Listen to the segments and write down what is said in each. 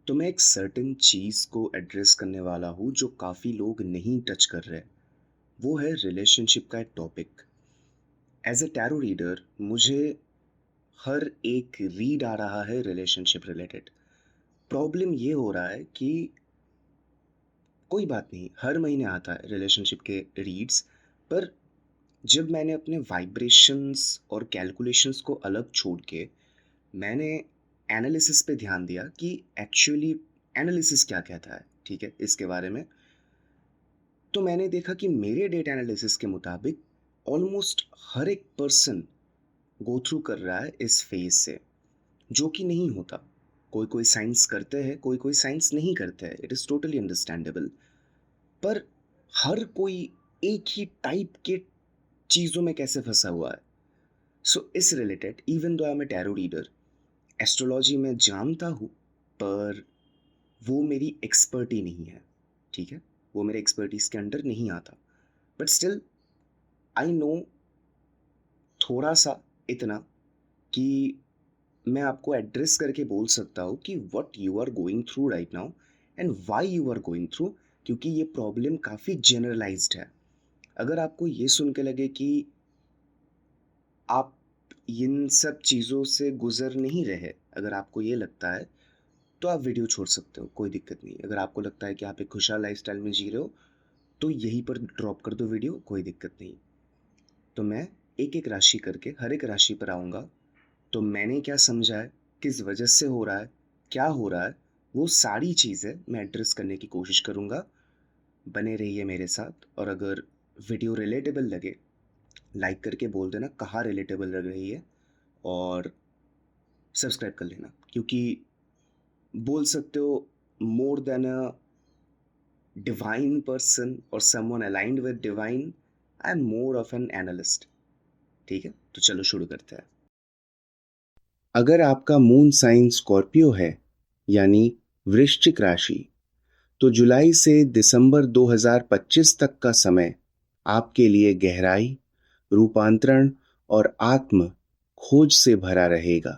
तो मैं एक सर्टेन चीज़ को एड्रेस करने वाला हूँ जो काफ़ी लोग नहीं टच कर रहे। वो है रिलेशनशिप का एक topic. As a tarot reader मुझे हर एक रीड आ रहा है रिलेशनशिप रिलेटेड। प्रॉब्लम ये हो रहा है कि कोई बात नहीं, हर महीने आता है रिलेशनशिप के रीड्स, पर जब मैंने अपने वाइब्रेशंस और कैलकुलेशंस को अलग छोड़ के मैंने एनालिसिस पे ध्यान दिया कि एक्चुअली एनालिसिस क्या कहता है, ठीक है, इसके बारे में। तो मैंने देखा कि मेरे डेटा एनालिसिस के मुताबिक ऑलमोस्ट हर एक पर्सन गो थ्रू कर रहा है इस फेज से, जो कि नहीं होता। कोई कोई साइंस करते हैं, कोई कोई साइंस नहीं करते हैं, इट इज़ टोटली अंडरस्टैंडेबल। पर हर कोई एक ही टाइप के चीज़ों में कैसे फंसा हुआ है। सो इस related even though I am a tarot reader, astrology में जानता हूँ, पर वो मेरी एक्सपर्टी नहीं है, ठीक है, वो मेरे एक्सपर्टीज के अंडर नहीं आता। बट स्टिल आई नो थोड़ा सा, इतना कि मैं आपको एड्रेस करके बोल सकता हूँ कि what you are going through right now and why you are going through, क्योंकि ये प्रॉब्लम काफ़ी जनरलाइज्ड है। अगर आपको ये सुन के लगे कि आप इन सब चीज़ों से गुजर नहीं रहे, अगर आपको ये लगता है तो आप वीडियो छोड़ सकते हो, कोई दिक्कत नहीं। अगर आपको लगता है कि आप एक खुशहाल लाइफस्टाइल में जी रहे हो तो यहीं पर ड्रॉप कर दो वीडियो, कोई दिक्कत नहीं। तो मैं एक एक राशि करके हर एक राशि पर आऊँगा। तो मैंने क्या समझा है, किस वजह से हो रहा है, क्या हो रहा है, वो सारी चीज़ें मैं एड्रेस करने की कोशिश करूँगा। बने रहिए मेरे साथ, और अगर वीडियो रिलेटेबल लगे लाइक करके बोल देना कहाँ रिलेटेबल लग रही है, और सब्सक्राइब कर लेना, क्योंकि बोल सकते हो more than a divine person or someone aligned with divine, I am more of an analyst। ठीक है, तो चलो शुरू करते हैं। अगर आपका मून साइन स्कॉर्पियो है, यानी वृश्चिक राशि, तो जुलाई से दिसंबर 2025 तक का समय आपके लिए गहराई, रूपांतरण और आत्म खोज से भरा रहेगा।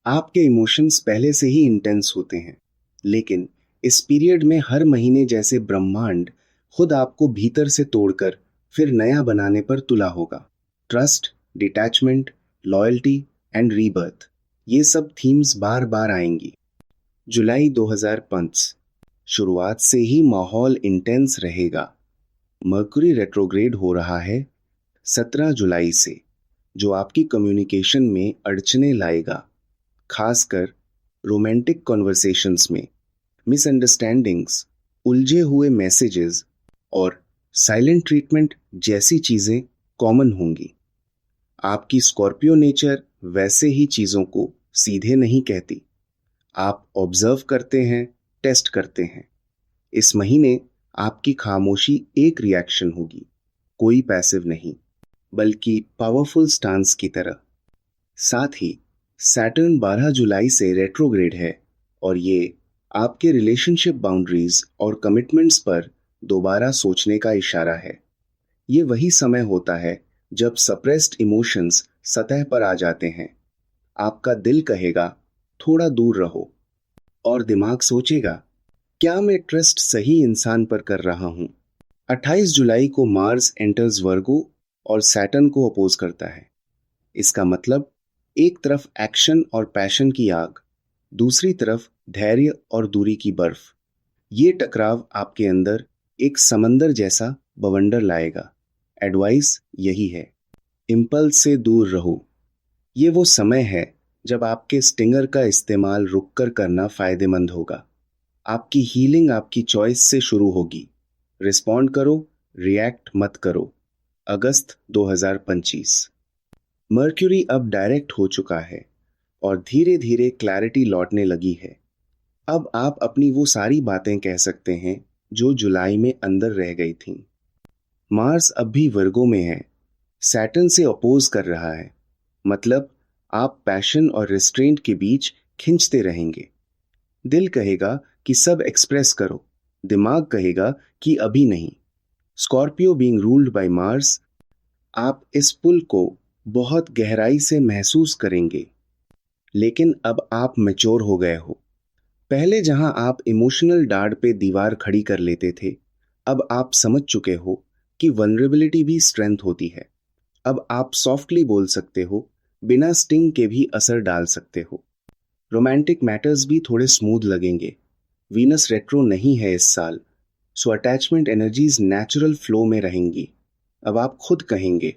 आपके इमोशंस पहले से ही इंटेंस होते हैं, लेकिन इस पीरियड में हर महीने जैसे ब्रह्मांड खुद आपको भीतर से तोड़कर फिर नया बनाने पर तुला होगा। Trust, detachment, loyalty and rebirth, ये सब थीम्स बार बार आएंगी। जुलाई 2005, शुरुआत से ही माहौल इंटेंस रहेगा। मर्कुरी रेट्रोग्रेड हो रहा है 17 जुलाई से, जो आपकी कम्युनिकेशन में अड़चने लाएगा, खासकर रोमांटिक कॉन्वर्सेशंस में। मिसअंडरस्टैंडिंग्स, उलझे हुए मैसेजेस और साइलेंट ट्रीटमेंट जैसी चीजें कॉमन होंगी। आपकी स्कॉर्पियो नेचर वैसे ही चीजों को सीधे नहीं कहती। आप ऑब्जर्व करते हैं, टेस्ट करते हैं। इस महीने आपकी खामोशी एक रिएक्शन होगी, कोई पैसिव नहीं, बल्कि पावरफुल स्टांस की तरह। साथ ही सैटर्न 12 जुलाई से रेट्रोग्रेड है, और ये आपके रिलेशनशिप बाउंड्रीज और कमिटमेंट्स पर दोबारा सोचने का इशारा है। ये वही समय होता है जब सप्रेस्ड इमोशंस सतह पर आ जाते हैं। आपका दिल कहेगा थोड़ा दूर रहो, और दिमाग सोचेगा क्या मैं ट्रस्ट सही इंसान पर कर रहा हूं। 28 जुलाई को मार्स एंटर्स वर्गो और सैटर्न को अपोज करता है। इसका मतलब एक तरफ एक्शन और पैशन की आग, दूसरी तरफ धैर्य और दूरी की बर्फ। ये टकराव आपके अंदर एक समंदर जैसा बवंडर लाएगा। एडवाइस यही है, इम्पल्स से दूर रहो। ये वो समय है जब आपके स्टिंगर का इस्तेमाल रुककर करना फायदेमंद होगा। आपकी हीलिंग आपकी चॉइस से शुरू होगी। रिस्पॉन्ड करो, रिएक्ट मत करो। अगस्त 2025। मर्क्यूरी अब डायरेक्ट हो चुका है, और धीरे धीरे क्लैरिटी लौटने लगी है। अब आप अपनी वो सारी बातें कह सकते हैं जो जुलाई में अंदर रह गई थीं। मार्स अब भी वर्गो में है, सैटर्न से अपोज कर रहा है। मतलब आप पैशन और रिस्ट्रेंट के बीच खिंचते रहेंगे। दिल कहेगा कि सब एक्सप्रेस करो, दिमाग कहेगा कि अभी नहीं। Scorpio being ruled by Mars, आप इस पुल को बहुत गहराई से महसूस करेंगे। लेकिन अब आप मैच्योर हो गए हो। पहले जहां आप इमोशनल डार्ड पे दीवार खड़ी कर लेते थे, अब आप समझ चुके हो कि वल्नरेबिलिटी भी स्ट्रेंथ होती है। अब आप सॉफ्टली बोल सकते हो, बिना स्टिंग के भी असर डाल सकते हो। रोमांटिक मैटर्स भी थोड़े स्मूथ लगेंगे। वीनस रेट्रो नहीं है इस साल, सो अटैचमेंट एनर्जीज नेचुरल फ्लो में रहेंगी। अब आप खुद कहेंगे,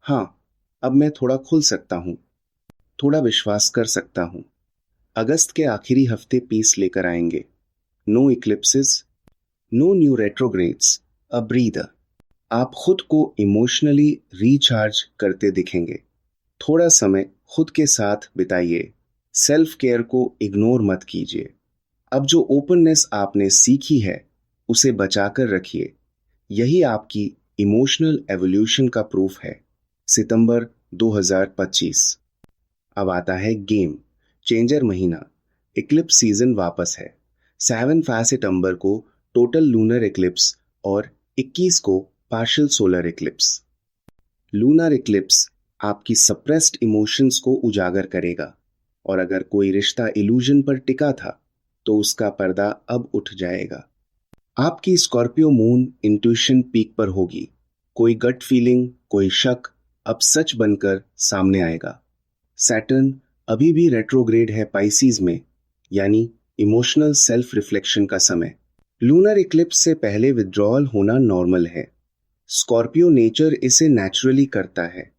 हाँ, अब मैं थोड़ा खुल सकता हूँ, थोड़ा विश्वास कर सकता हूँ। अगस्त के आखिरी हफ्ते पीस लेकर आएंगे। No eclipses, no new retrogrades, a breather. आप खुद को इमोशनली रिचार्ज करते दिखेंगे। थोड़ा समय खुद के साथ बिताइए। सेल्फ केयर को इग्नोर मत कीजिए। अब जो ओपननेस आपने सीखी है, उसे बचाकर रखिए। यही आपकी इमोशनल एवोल्यूशन का प्रूफ है। सितंबर 2025। अब आता है गेम चेंजर महीना। इक्लिप्स सीजन वापस है। 7 सितंबर को टोटल लूनर इक्लिप्स और 21 को partial solar Eclipse. Lunar Eclipse आपकी सप्रेस्ड इमोशंस को उजागर करेगा, और अगर कोई रिश्ता इल्यूजन पर टिका था, तो उसका पर्दा अब उठ जाएगा। आपकी स्कॉर्पियो मून इंट्यूशन पीक पर होगी। कोई गट फीलिंग, कोई शक अब सच बनकर सामने आएगा। सैटर्न अभी भी रेट्रोग्रेड है पाइसीज में, यानी इमोशनल सेल्फ रिफ्लेक्शन का समय। लूनर इक्लिप्स से पहले विड्रॉल होना नॉर्मल है। स्कॉर्पियो नेचर इसे नेचुरली करता है।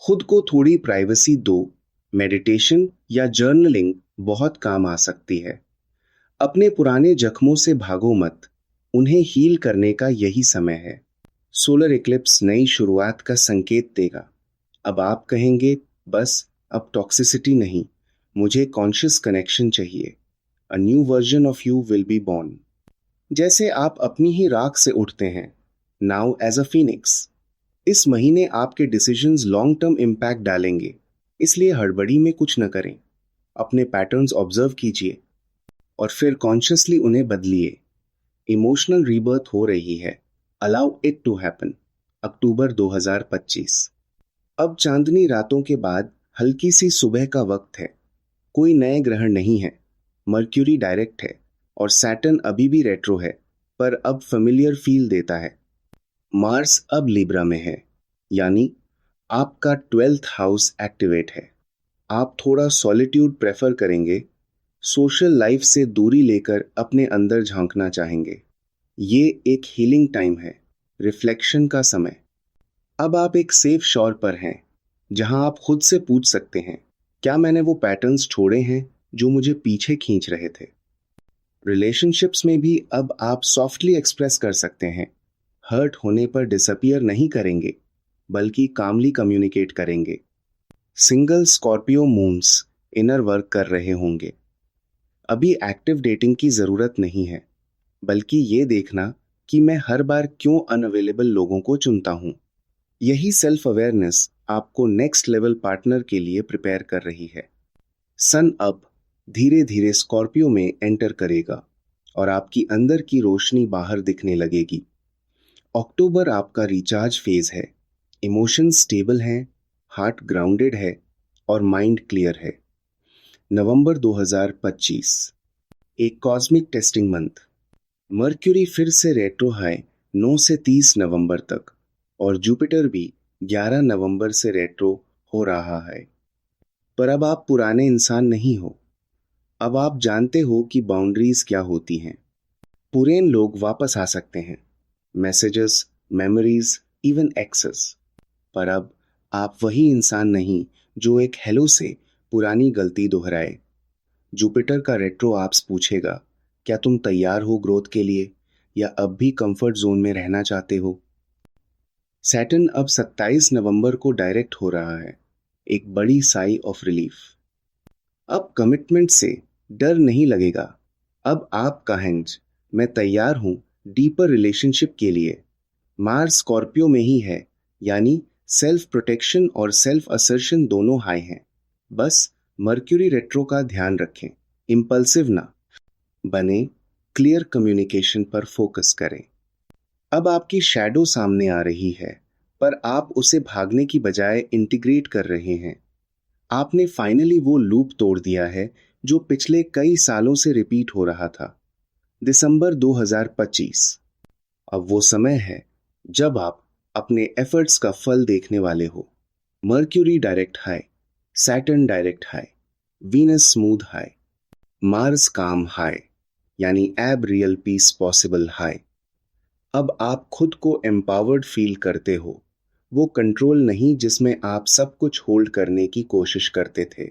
खुद को थोड़ी प्राइवेसी दो। मेडिटेशन या जर्नलिंग बहुत काम आ सकती है। अपने पुराने जख्मों से भागो मत, उन्हें हील करने का यही समय है। सोलर इक्लिप्स नई शुरुआत का संकेत देगा। अब आप कहेंगे, बस अब टॉक्सिसिटी नहीं, मुझे कॉन्शियस कनेक्शन चाहिए। A new version of you will be born. जैसे आप अपनी ही राख से उठते हैं, नाउ एज अ फीनिक्स। इस महीने आपके डिसीजंस लॉन्ग टर्म इम्पैक्ट डालेंगे, इसलिए हड़बड़ी में कुछ न करें। अपने पैटर्न्स ऑब्जर्व कीजिए और फिर कॉन्शियसली उन्हें बदलिए। इमोशनल रीबर्थ हो रही है, अलाउ इट टू हैपन। अक्टूबर 2025। अब चांदनी रातों के बाद हल्की सी सुबह का वक्त है। कोई नए ग्रहण नहीं है। मर्क्यूरी डायरेक्ट है और सैटर्न अभी भी रेट्रो है, पर अब फेमिलियर फील देता है। मार्स अब लिब्रा में है, यानी आपका 12th हाउस एक्टिवेट है। आप थोड़ा सॉलिट्यूड प्रेफर करेंगे, सोशल लाइफ से दूरी लेकर अपने अंदर झांकना चाहेंगे। ये एक हीलिंग टाइम है, रिफ्लेक्शन का समय। अब आप एक सेफ शोर पर हैं, जहां आप खुद से पूछ सकते हैं, क्या मैंने वो पैटर्न्स छोड़े हैं जो मुझे पीछे खींच रहे थे। रिलेशनशिप्स में भी अब आप सॉफ्टली एक्सप्रेस कर सकते हैं। हर्ट होने पर डिसअपियर नहीं करेंगे, बल्कि कामली कम्युनिकेट करेंगे। Single Scorpio moons inner work कर रहे होंगे। अभी एक्टिव डेटिंग की जरूरत नहीं है, बल्कि ये देखना कि मैं हर बार क्यों अनअवेलेबल लोगों को चुनता हूं। यही सेल्फ अवेयरनेस आपको नेक्स्ट लेवल पार्टनर के लिए प्रिपेयर कर रही है। सन अब धीरे धीरे स्कॉर्पियो में एंटर करेगा और आपकी अंदर की रोशनी बाहर दिखने लगेगी। अक्टूबर आपका रिचार्ज फेज है। इमोशंस स्टेबल हैं, हार्ट ग्राउंडेड है और माइंड क्लियर है। नवंबर 2025 एक कॉस्मिक टेस्टिंग मंथ। मर्क्यूरी फिर से रेट्रो हाई 9 से 30 नवंबर तक, और जुपिटर भी 11 नवंबर से रेट्रो हो रहा है। पर अब आप पुराने इंसान नहीं हो। अब आप जानते हो कि बाउंड्रीज क्या होती हैं। पुराने लोग वापस आ सकते हैं, मैसेजेस, मेमोरीज, इवन एक्सेस। पर अब आप वही इंसान नहीं जो एक हेलो से पुरानी गलती दोहराए। जुपिटर का रेट्रो आपस पूछेगा, क्या तुम तैयार हो ग्रोथ के लिए, या अब भी कंफर्ट जोन में रहना चाहते हो। सैटर्न अब 27 नवंबर को डायरेक्ट हो रहा है। एक बड़ी साई ऑफ रिलीफ। अब कमिटमेंट से डर नहीं लगेगा। अब आप कहेंगे, मैं तैयार हूं डीपर रिलेशनशिप के लिए। मार्स स्कॉर्पियो में ही है, यानी सेल्फ प्रोटेक्शन और सेल्फ असर्शन दोनों हाई हैं। बस मर्क्यूरी रेट्रो का ध्यान रखें, इम्पल्सिव ना बने, क्लियर कम्युनिकेशन पर फोकस करें। अब आपकी शैडो सामने आ रही है, पर आप उसे भागने की बजाय इंटीग्रेट कर रहे हैं। आपने फाइनली वो लूप तोड़ दिया है जो पिछले कई सालों से रिपीट हो रहा था। दिसंबर 2025। अब वो समय है जब आप अपने एफर्ट्स का फल देखने वाले हो। Mercury direct high, Saturn direct high, Venus smooth high, Mars काम हाई, यानी एब रियल पीस पॉसिबल हाई। अब आप खुद को एम्पावर्ड फील करते हो। वो कंट्रोल नहीं जिसमें आप सब कुछ होल्ड करने की कोशिश करते थे,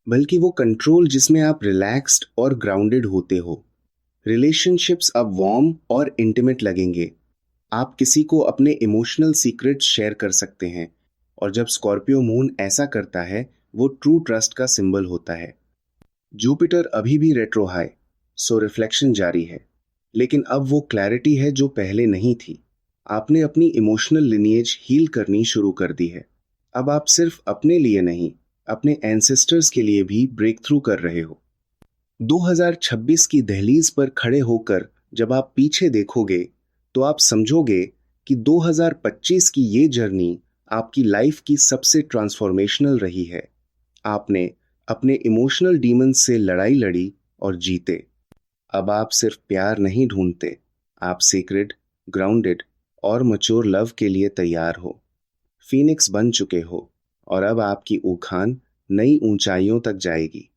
बल्कि वो कंट्रोल जिसमें आप रिलैक्स्ड और ग्राउंडेड होते हो। रिलेशनशिप्स अब वार्म और इंटीमेट लगेंगे। आप किसी को अपने इमोशनल सीक्रेट्स शेयर कर सकते हैं, और जब स्कॉर्पियो मून ऐसा करता है, वो ट्रू ट्रस्ट का सिंबल होता है। जुपिटर अभी भी रेट्रो हाई, सो रिफ्लेक्शन जारी है, लेकिन अब वो क्लैरिटी है जो पहले नहीं थी। आपने अपनी इमोशनल लिनिएज हील करनी शुरू कर दी है। अब आप सिर्फ अपने लिए नहीं, अपने एंसेस्टर्स के लिए भी ब्रेक थ्रू कर रहे हो। 2026 की दहलीज पर खड़े होकर जब आप पीछे देखोगे, तो आप समझोगे कि 2025 की ये जर्नी आपकी लाइफ की सबसे ट्रांसफॉर्मेशनल रही है। आपने अपने इमोशनल डीमंस से लड़ाई लड़ी और जीते। अब आप सिर्फ प्यार नहीं ढूंढते, आप सीक्रेट, ग्राउंडेड और मैच्योर लव के लिए तैयार हो। फीनिक्स बन चुके हो, और अब आपकी उखान नई ऊंचाइयों तक जाएगी।